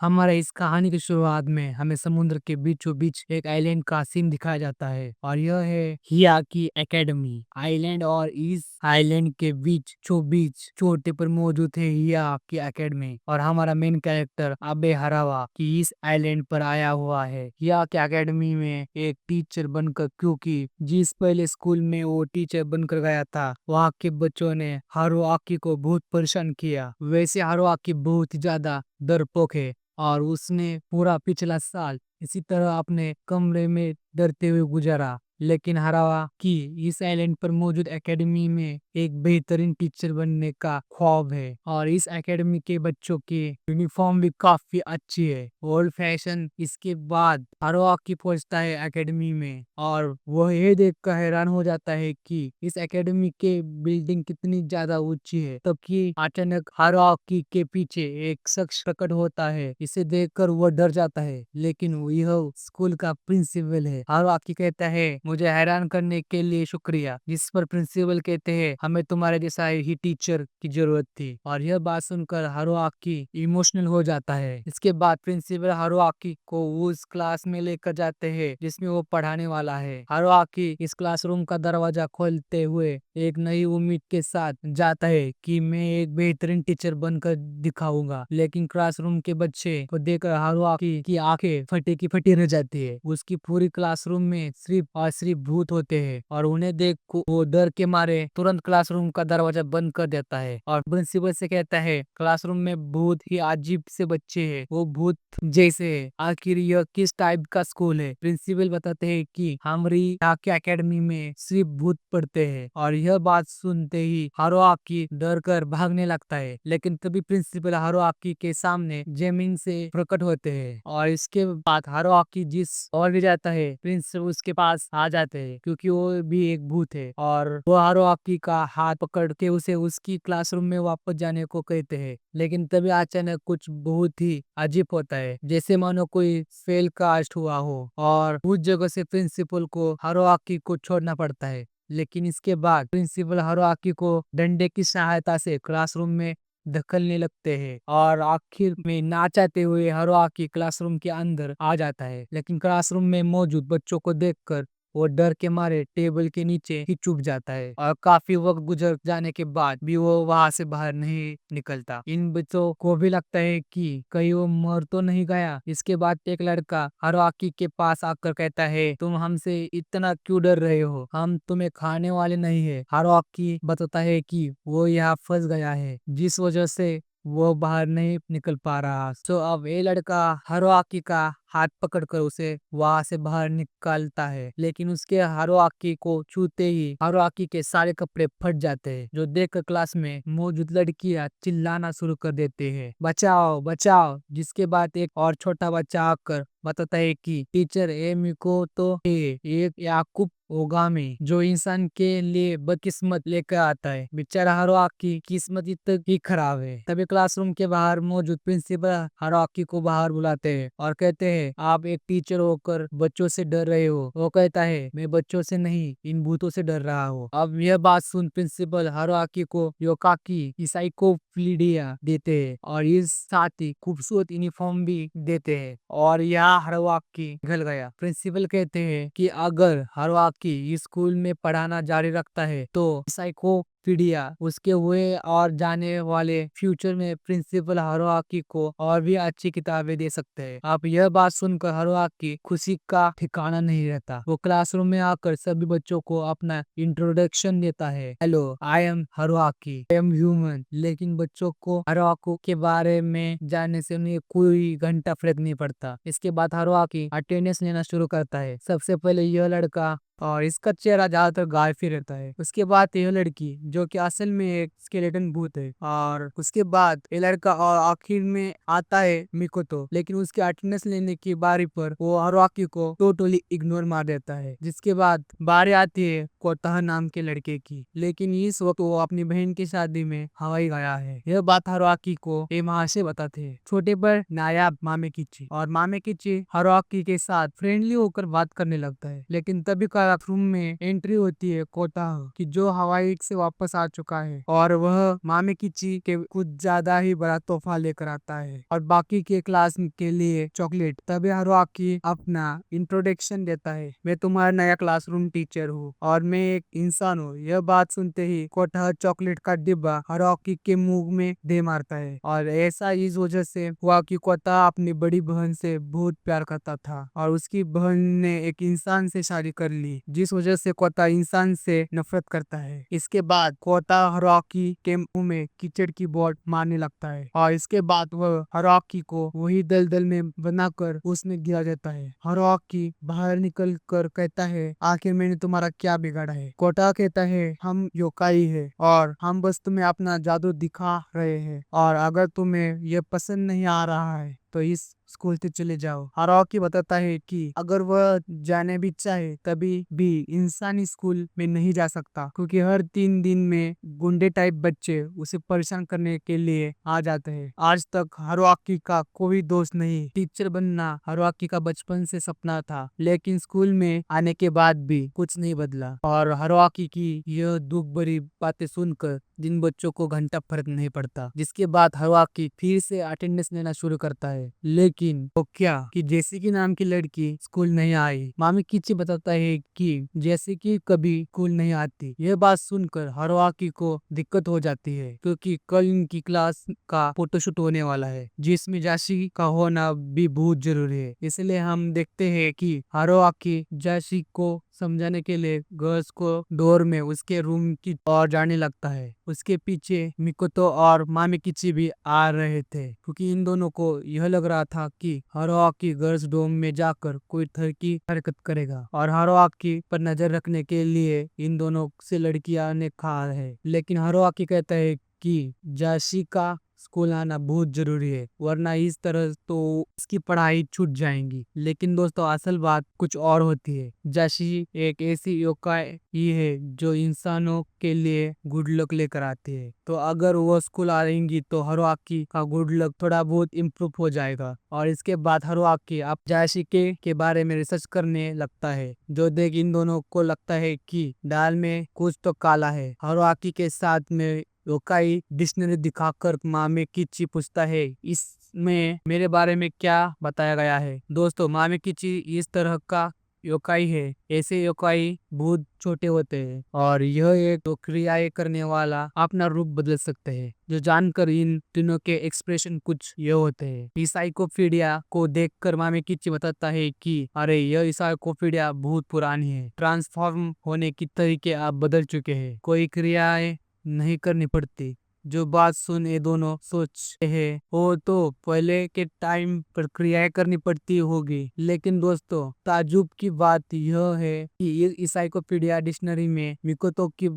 हमारे इस कहानी की शुरुआत में हमें समुद्र के बीचों बीच एक आइलैंड का सीन दिखाया जाता है और यह है हिया की एकेडमी आइलैंड। और इस आइलैंड के बीच चोटी पर मौजूद है हिया की एकेडमी। और हमारा मेन कैरेक्टर अबे हरावा की इस आइलैंड पर आया हुआ है हिया की एकेडमी में एक टीचर बनकर, क्योंकि जिस पहले स्कूल में वो टीचर बनकर गया था वहाँ के बच्चों ने हारुआकी को बहुत परेशान किया। वैसे हारुआकी बहुत ही ज्यादा डरपोक है और उसने पूरा पिछला साल इसी तरह अपने कमरे में डरते हुए गुजारा। लेकिन हरावा की इस आइलैंड पर मौजूद एकेडमी में एक बेहतरीन टीचर बनने का ख्वाब है और इस एकेडमी के बच्चों की यूनिफॉर्म भी काफी अच्छी है, ओल्ड फैशन। इसके बाद हरावा की पहुंचता है एकेडमी में और वह ये देखकर हैरान हो जाता है कि इस एकेडमी के बिल्डिंग कितनी ज्यादा ऊंची है। तभी अचानक हारुआकी के पीछे एक शख्स प्रकट होता है। इसे देखकर वह डर जाता है, लेकिन यह स्कूल का प्रिंसिपल है। हारुआकी कहता है, मुझे हैरान करने के लिए शुक्रिया। जिस पर प्रिंसिपल कहते हैं, हमें तुम्हारे जैसा ही टीचर की जरूरत थी। और यह बात सुनकर हारुआकी इमोशनल हो जाता है। इसके बाद प्रिंसिपल हारुआकी को उस क्लास में लेकर जाते हैं जिसमें वो पढ़ाने वाला है। हारुआकी इस क्लासरूम का दरवाजा खोलते हुए एक नई उम्मीद के साथ जाता है कि मैं एक बेहतरीन टीचर बनकर दिखाऊंगा। लेकिन क्लासरूम के बच्चे को देखकर हारुआकी की आंखें फटी की फटी रह जाती है। उसकी पूरी क्लासरूम में सिर्फ और सिर्फ भूत होते हैं और उन्हें देख वो डर के मारे तुरंत क्लासरूम का दरवाजा बंद कर देता है और प्रिंसिपल से कहता है, क्लासरूम में बहुत ही अजीब से बच्चे हैं, वो भूत जैसे है। आखिर यह किस टाइप का स्कूल है? प्रिंसिपल बताते हैं कि हमारी यहाँ के एकेडमी में सिर्फ भूत पढ़ते हैं। और यह बात सुनते ही हारुआकी डर कर भागने लगता है, लेकिन तभी प्रिंसिपल हारुआकी के सामने जमीन से प्रकट होते हैं और इसके बाद हारुआकी जिस और भी जाता है प्रिंसिपल उसके पास आ जाते हैं, क्योंकि वो भी एक भूत है और वो हारुआकी का हाथ पकड़ के उसे उसकी क्लासरूम में वापस जाने को कहते हैं। लेकिन तभी अचानक कुछ बहुत ही अजीब होता है, जैसे मानो कोई फेल कास्ट हुआ हो और उस जगह से प्रिंसिपल को हारुआकी को छोड़ना पड़ता है। लेकिन इसके बाद प्रिंसिपल हारुआकी को डंडे की सहायता से क्लासरूम में धकेलने लगते हैं और आखिर में ना चाहते हुए हारुआकी क्लासरूम के अंदर आ जाता है। लेकिन क्लासरूम में मौजूद बच्चों को देखकर वो डर के मारे टेबल के नीचे ही चुप जाता है और काफी वक्त गुजर जाने के बाद भी वो वहां से बाहर नहीं निकलता। इन बच्चों को भी लगता है कि कहीं वो मर तो नहीं गया। इसके बाद एक लड़का हारुआकी के पास आकर कहता है, तुम हमसे इतना क्यों डर रहे हो? हम तुम्हें खाने वाले नहीं है। हारुआकी बताता है कि वो यहाँ फंस गया है, जिस वजह से वो बाहर नहीं निकल पा रहा। तो अब ये लड़का हारुआकी का हाथ पकड़कर उसे वहां से बाहर निकालता है, लेकिन उसके हारुआकी को छूते ही हारुआकी के सारे कपड़े फट जाते हैं, जो देखकर क्लास में मौजूद लड़कियां चिल्लाना शुरू कर देते हैं, बचाओ बचाओ। जिसके बाद एक और छोटा बच्चा आकर बताता है कि टीचर एमिको तो है एक याकूब ओगामी, जो इंसान के लिए बदकिस्मत लेकर आता है। बेचारा हारुआकी किस्मत इतनी ही खराब है। तभी क्लासरूम के बाहर मौजूद प्रिंसिपल हारुआकी को बाहर बुलाते हैं और कहते हैं, आप एक टीचर होकर बच्चों से डर रहे हो? वो कहता है, मैं बच्चों से नहीं इन भूतों से डर रहा हूँ। अब यह बात सुन प्रिंसिपल हारुआकी को योकाकी इसाइकोफ्लिडिया देते हैं और इस साथ ही खूबसूरत यूनिफॉर्म भी देते हैं और यहाँ हारुआकी निकल गया। प्रिंसिपल कहते हैं कि अगर हारुआकी स्कूल में पढ़ाना जारी रखता है तो साइकोपीडिया उसके हुए और जाने वाले फ्यूचर में प्रिंसिपल हारुआकी को और भी अच्छी किताबें दे सकते हैं। अब यह बात सुनकर हारुआकी खुशी का ठिकाना नहीं रहता। वो क्लासरूम में आकर सभी बच्चों को अपना इंट्रोडक्शन देता है, hello I am Haruaki, I am human. लेकिन बच्चों को हारुआकी के बारे में जानने से उन्हें कोई घंटा फर्क नहीं पड़ता। इसके बाद हारुआकी अटेंडेंस लेना शुरू करता है। सबसे पहले यह लड़का और इसका चेहरा ज्यादातर गायब ही रहता है। उसके बाद यह लड़की जो कि असल में एक स्केलेटन भूत है और उसके बाद ये लड़का और आखिर में आता है मिकोतो। लेकिन उसके अटेंडेंस लेने की बारी पर वो हारुआकी को टोटली इग्नोर मार देता है। जिसके बाद बारी आती है कोताहा नाम के लड़के की, लेकिन इस वक्त वो अपनी बहन की शादी में हवाई गया है। यह बात हारुआकी को ए महाशय बताते हैं। छोटे पर नायाब मामेकिची और मामेकिची हारुआकी के साथ फ्रेंडली होकर बात करने लगता है, लेकिन तभी का क्लासरूम में एंट्री होती है कोटाह कि जो हवाई से वापस आ चुका है और वह मामेकिची के कुछ ज्यादा ही बड़ा तोहफा लेकर आता है और बाकी के क्लास के लिए चॉकलेट। तभी हारुकी अपना इंट्रोडक्शन देता है, मैं तुम्हारा नया क्लासरूम टीचर हूँ और मैं एक इंसान हूँ। यह बात सुनते ही कोटाह चॉकलेट का डिब्बा हारुकी के मुंह में दे मारता है और ऐसा इस वजह से हुआ कि कोटाह अपनी बड़ी बहन से बहुत प्यार करता था और उसकी बहन ने एक इंसान से शादी कर ली, जिस वजह से कोटाह इंसान से नफरत करता है। इसके बाद कोटाह हारुकी के मुंह में कीचड़ की बोट मारने लगता है और इसके बाद वह हारुकी को वही दलदल में बनाकर उसमें गिरा देता है। हारुकी बाहर निकल कर कहता है, आखिर मैंने तुम्हारा क्या बिगाड़ा है? कोटाह कहता है, हम योकाई है और हम बस तुम्हें अपना जादू दिखा रहे हैं और अगर तुम्हें यह पसंद नहीं आ रहा है तो इस स्कूल से चले जाओ। हारुकी बताता है कि अगर वह जाने भी चाहे तभी भी इंसान स्कूल में नहीं जा सकता क्योंकि हर 3 दिन में गुंडे टाइप बच्चे उसे परेशान करने के लिए आ जाते हैं। आज तक हारुकी का कोई दोस्त नहीं। टीचर बनना हारुकी का बचपन से सपना था, लेकिन स्कूल में आने के बाद भी कुछ नहीं बदला और हारुकी की यह दुख भरी बातें सुनकर जिन बच्चों को घंटा फर्क नहीं पड़ता। जिसके बाद हारुकी फिर से अटेंडेंस लेना शुरू करता है, लेकिन वो क्या कि जेसिकी नाम की लड़की स्कूल नहीं आई। मामेकिची बताता है कि जेसिकी कभी स्कूल नहीं आती। यह बात सुनकर हारुकी को दिक्कत हो जाती है क्योंकि कल इनकी क्लास का फोटोशूट होने वाला है जिसमें जेसिकी का होना भी बहुत जरूरी है। इसलिए हम देखते हैं कि हारुकी जेसिकी को समझाने के लिए गर्ल्स को डोर में उसके रूम की ओर जाने लगता है। उसके पीछे मिकोतो और मामेकिची भी आ रहे थे क्योंकि इन दोनों को यह लग रहा था कि हारुकी गर्ल्स डोम में जाकर कोई तरह की हरकत करेगा और हारुकी पर नजर रखने के लिए इन दोनों से लड़कियां ने कहा है। लेकिन हारुकी कहता है कि जेसिकी का स्कूल आना बहुत जरूरी है वरना इस तरह तो उसकी पढ़ाई छूट जाएंगी। लेकिन दोस्तों असल बात कुछ और होती है। जेसिकी एक ऐसी योकाई ही है जो इंसानों के लिए गुड लक लेकर आती है, तो अगर वो स्कूल आएंगी तो हारुकी का गुड लक थोड़ा बहुत इम्प्रूव हो जाएगा। और इसके बाद हारुकी अब जेसिकी के बारे में रिसर्च करने लगता है, जो देख इन दोनों को लगता है कि दाल में कुछ तो काला है। हारुकी के साथ में योकाई डिक्शनरी दिखाकर मामेकिची पूछता है, इसमें मेरे बारे में क्या बताया गया है? दोस्तों मामेकिची इस तरह का योकाई है। ऐसे योकाई बहुत छोटे होते हैं और यह एक तो क्रियाएं करने वाला अपना रूप बदल सकते हैं। जो जानकर इन तीनों के एक्सप्रेशन कुछ ये होते हैं। इसाइकोपीडिया को देखकर मामेकिची बताता है कि अरे यह इसाइकोपीडिया बहुत पुरानी है, ट्रांसफॉर्म होने की तरीके अब बदल चुके हैं, कोई क्रियाएं नहीं करनी पड़ती। जो बात सुन ये दोनों सोचते हैं वो तो पहले के टाइम पर क्रियाएं करनी पड़ती होगी। लेकिन दोस्तों ताजुब की बात यह है कि इस इसाइकोपीडिया डिक्शनरी में मिकोतो की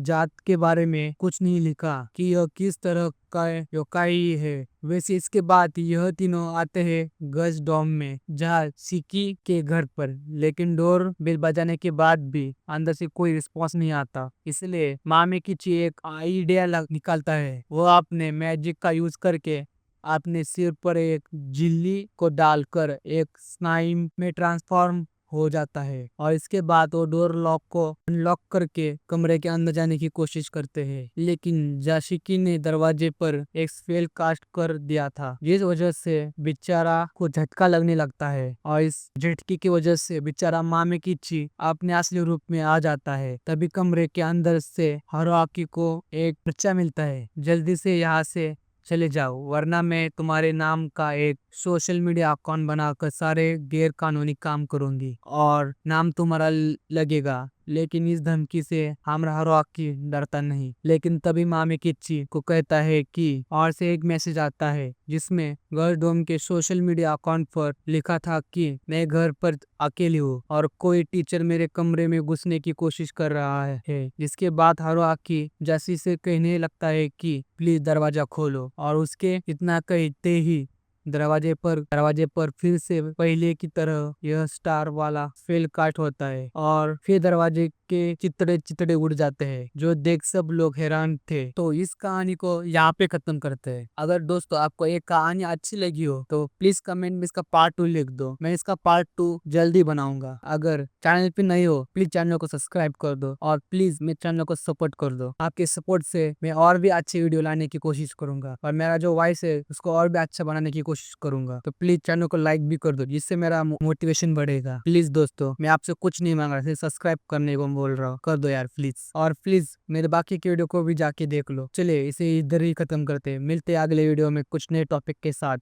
जात के बारे में कुछ नहीं लिखा कि यह किस तरह का योकाई है। वैसे इसके बाद यह तीनों आते हैं गज डॉम में जहाँ सिकी के घर पर, लेकिन डोर बेल बजाने के बाद भी अंदर से कोई रिस्पॉन्स नहीं आता। इसलिए मामेकिची एक आइडिया निकालता है। वह अपने मैजिक का यूज करके अपने सिर पर एक झिल्ली को डालकर एक स्नाइम में ट्रांसफॉर्म हो जाता है और इसके बाद वो डोर लॉक को अनलॉक करके कमरे के अंदर जाने की कोशिश करते हैं। लेकिन जेसिकी ने दरवाजे पर एक स्पेल कास्ट कर दिया था, जिस वजह से बेचारा को झटका लगने लगता है और इस झटके की वजह से बेचारा मामेकिची अपने असली रूप में आ जाता है। तभी कमरे के अंदर से हारुकी को एक बच्चा मिलता है, जल्दी से यहाँ से चले जाओ वरना मैं तुम्हारे नाम का एक सोशल मीडिया अकाउंट बनाकर सारे गैर कानूनी काम करूंगी और नाम तुम्हारा लगेगा। लेकिन इस धमकी से हमरा हारुकी डरता नहीं। लेकिन तभी मामेकिची को कहता है कि और से एक मैसेज आता है जिसमें गर्ल डोम के सोशल मीडिया अकाउंट पर लिखा था कि मैं घर पर अकेली हूँ और कोई टीचर मेरे कमरे में घुसने की कोशिश कर रहा है। जिसके बाद हारुकी जेसिकी से कहने लगता है कि प्लीज दरवाजा खोलो और उसके इतना कहते ही दरवाजे पर फिर से पहले की तरह यह स्टार वाला फेल काट होता है और फिर दरवाजे के चितड़े चितड़े उड़ जाते हैं, जो देख सब लोग हैरान थे। तो इस कहानी को यहाँ पे खत्म करते हैं। अगर दोस्तों आपको ये कहानी अच्छी लगी हो तो प्लीज कमेंट में इसका पार्ट 2 लिख दो, मैं इसका पार्ट 2 जल्दी बनाऊंगा। अगर चैनल पे नहीं हो प्लीज चैनल को सब्सक्राइब कर दो और प्लीज मेरे चैनल को सपोर्ट कर दो। आपके सपोर्ट से मैं और भी अच्छी वीडियो लाने की कोशिश करूंगा और मेरा जो वॉइस है उसको और भी अच्छा बनाने की कोशिश करूंगा। तो प्लीज चैनल को लाइक भी कर दो, जिससे मेरा मोटिवेशन बढ़ेगा। प्लीज दोस्तों, मैं आपसे कुछ नहीं मांग रहा, सिर्फ सब्सक्राइब करने को बोल रहा हूँ, कर दो यार प्लीज। और प्लीज मेरे बाकी के वीडियो को भी जाके देख लो। चलिए इसे इधर ही खत्म करते हैं, मिलते हैं अगले वीडियो में कुछ नए टॉपिक के साथ।